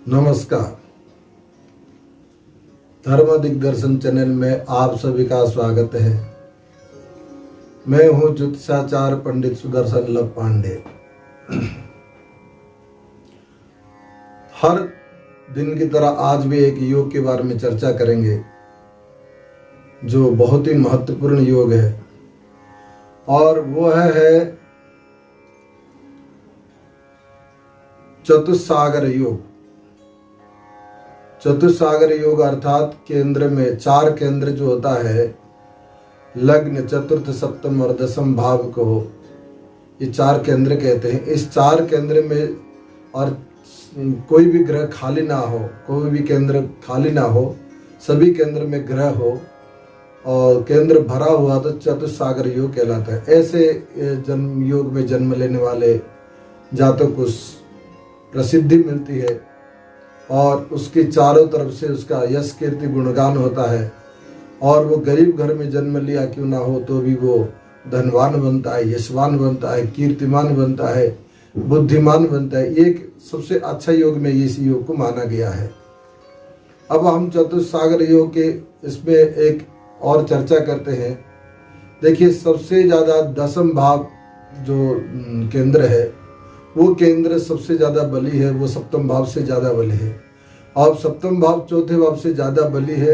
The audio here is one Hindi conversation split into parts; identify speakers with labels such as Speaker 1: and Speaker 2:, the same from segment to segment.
Speaker 1: नमस्कार। धर्म दिग्दर्शन चैनल में आप सभी का स्वागत है। मैं हूं ज्योतिषाचार्य पंडित सुदर्शन लव पांडे। हर दिन की तरह आज भी एक योग के बारे में चर्चा करेंगे जो बहुत ही महत्वपूर्ण योग है, और वो है चतुस्सागर योग। चतुस्सागर योग अर्थात केंद्र में चार केंद्र जो होता है, लग्न, चतुर्थ, सप्तम और दसम भाव को ये चार केंद्र कहते हैं। इस चार केंद्र में और कोई भी ग्रह खाली ना हो, कोई भी केंद्र खाली ना हो, सभी केंद्र में ग्रह हो और केंद्र भरा हुआ तो चतुस्सागर योग कहलाता है। ऐसे जन्म योग में जन्म लेने वाले जातकों को प्रसिद्धि मिलती है और उसके चारों तरफ से उसका यश कीर्ति गुणगान होता है, और वो गरीब घर में जन्म लिया क्यों ना हो तो भी वो धनवान बनता है, यशवान बनता है, कीर्तिमान बनता है, बुद्धिमान बनता है। एक सबसे अच्छा योग में इस योग को माना गया है। अब हम चतुस्सागर योग के इसमें एक और चर्चा करते हैं। देखिए, सबसे ज़्यादा दसम भाव जो केंद्र है, वो केंद्र सबसे ज़्यादा बली है, वो सप्तम भाव से ज़्यादा बली है। और सप्तम भाव चौथे भाव से ज़्यादा बली है,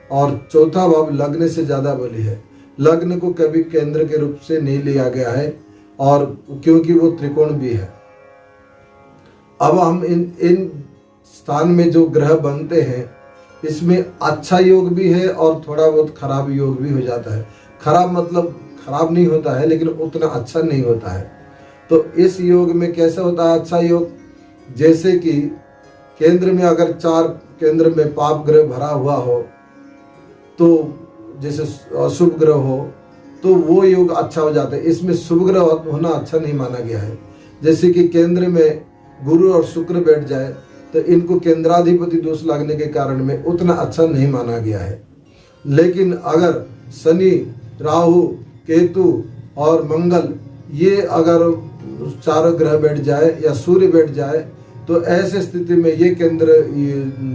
Speaker 1: और चौथा भाव लग्न से ज़्यादा बली है। लग्न को कभी केंद्र के रूप से नहीं लिया गया है, और क्योंकि वो त्रिकोण भी है। अब हम इन स्थान में जो ग्रह बनते हैं, इसमें अच्छा योग भी है और थोड़ा बहुत खराब योग भी हो जाता है। खराब मतलब खराब नहीं होता है, लेकिन उतना अच्छा नहीं होता है। तो इस योग में कैसे होता है अच्छा योग? जैसे कि केंद्र में अगर चार केंद्र में पाप ग्रह भरा हुआ हो, तो जैसे अशुभ ग्रह हो, तो वो योग अच्छा हो जाता है। इसमें शुभ ग्रह होना अच्छा नहीं माना गया है। जैसे कि केंद्र में गुरु और शुक्र बैठ जाए तो इनको केंद्राधिपति दोष लगने के कारण में उतना अच्छा नहीं माना गया है। लेकिन अगर शनि, राहु, केतु और मंगल ये अगर चारों ग्रह बैठ जाए या सूर्य बैठ जाए, तो ऐसे स्थिति में ये केंद्र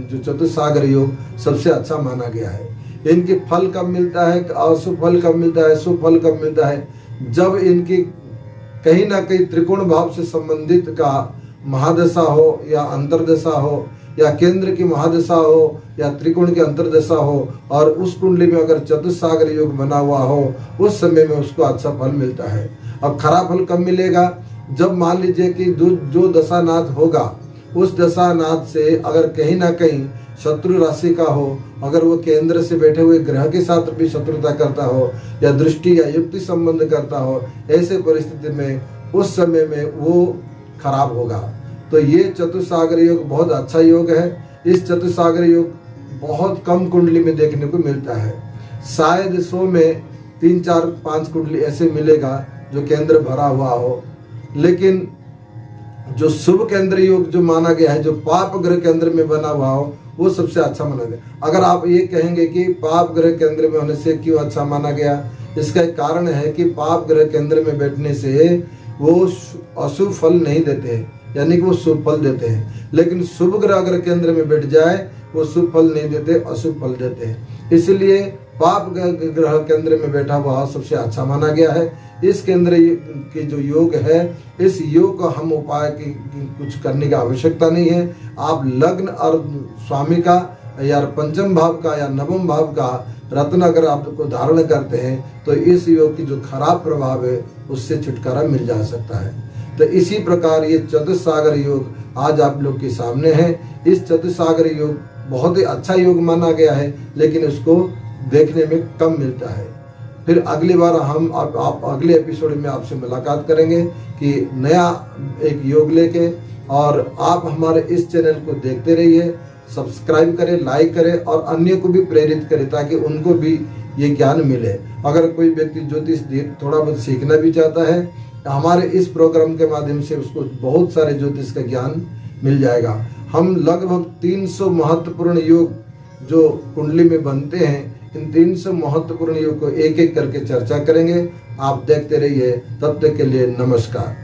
Speaker 1: जो चतुस्सागर योग सबसे अच्छा माना गया है। इनके फल कब मिलता है, अशुभ फल कब मिलता है, शुभ फल कब मिलता है? जब इनकी कहीं ना कहीं त्रिकोण भाव से संबंधित का महादशा हो या अंतरदशा हो, या केंद्र की महादशा हो या त्रिकोण की अंतरदशा हो, और उस कुंडली में अगर चतुस्सागर योग बना हुआ हो, उस समय में उसको अच्छा फल मिलता है। अब खराब फल कब मिलेगा? जब मान लीजिए कि जो दशानाथ होगा, उस दशानाथ से अगर कहीं ना कहीं शत्रु राशि का हो, अगर वो केंद्र से बैठे हुए ग्रह के साथ भी शत्रुता करता हो, या दृष्टि या युक्ति संबंध करता हो, ऐसे परिस्थिति में उस समय में वो खराब होगा। तो ये चतुस्सागर योग बहुत अच्छा योग है। इस चतुस्सागर योग बहुत कम कुंडली में देखने को मिलता है। शायद 100 में 3, 4, 5 कुंडली ऐसे मिलेगा जो केंद्र भरा हुआ हो। लेकिन जो शुभ केंद्र योग जो माना गया है, जो पाप ग्रह केंद्र में बना हुआ हो, वो सबसे अच्छा माना गया। अगर आप ये कहेंगे कि पाप ग्रह केंद्र में होने से क्यों अच्छा माना गया, इसका एक कारण है कि पाप ग्रह केंद्र में बैठने से वो अशुभ फल नहीं देते हैं, यानी कि वो शुभ फल देते हैं। लेकिन शुभ ग्रह अगर केंद्र में बैठ जाए, वो शुभ फल नहीं देते, अशुभ फल देते हैं। इसलिए पाप ग्रह केंद्र में बैठा हुआ सबसे अच्छा माना गया है। इस केंद्र की जो योग है, इस योग को हम उपाय की कुछ करने की आवश्यकता नहीं है। आप लग्न और स्वामी का या पंचम भाव का या नवम भाव का रत्न अगर आपको धारण करते हैं, तो इस योग की जो खराब प्रभाव है उससे छुटकारा मिल जा सकता है। तो इसी प्रकार ये चतुस्सागर योग आज आप लोग के सामने है। इस चतुस्सागर योग बहुत ही अच्छा योग माना गया है, लेकिन उसको देखने में कम मिलता है। फिर अगली बार हम आप अगले एपिसोड में आपसे मुलाकात करेंगे कि नया एक योग लेके, और आप हमारे इस चैनल को देखते रहिए, सब्सक्राइब करें, लाइक करें और अन्य को भी प्रेरित करें ताकि उनको भी ये ज्ञान मिले। अगर कोई व्यक्ति ज्योतिष थोड़ा बहुत सीखना भी चाहता है, तो हमारे इस प्रोग्राम के माध्यम से उसको बहुत सारे ज्योतिष का ज्ञान मिल जाएगा। हम लगभग 300 महत्वपूर्ण योग जो कुंडली में बनते हैं, इन 300 महत्वपूर्ण योग को एक एक करके चर्चा करेंगे। आप देखते रहिए। तब तक के लिए नमस्कार।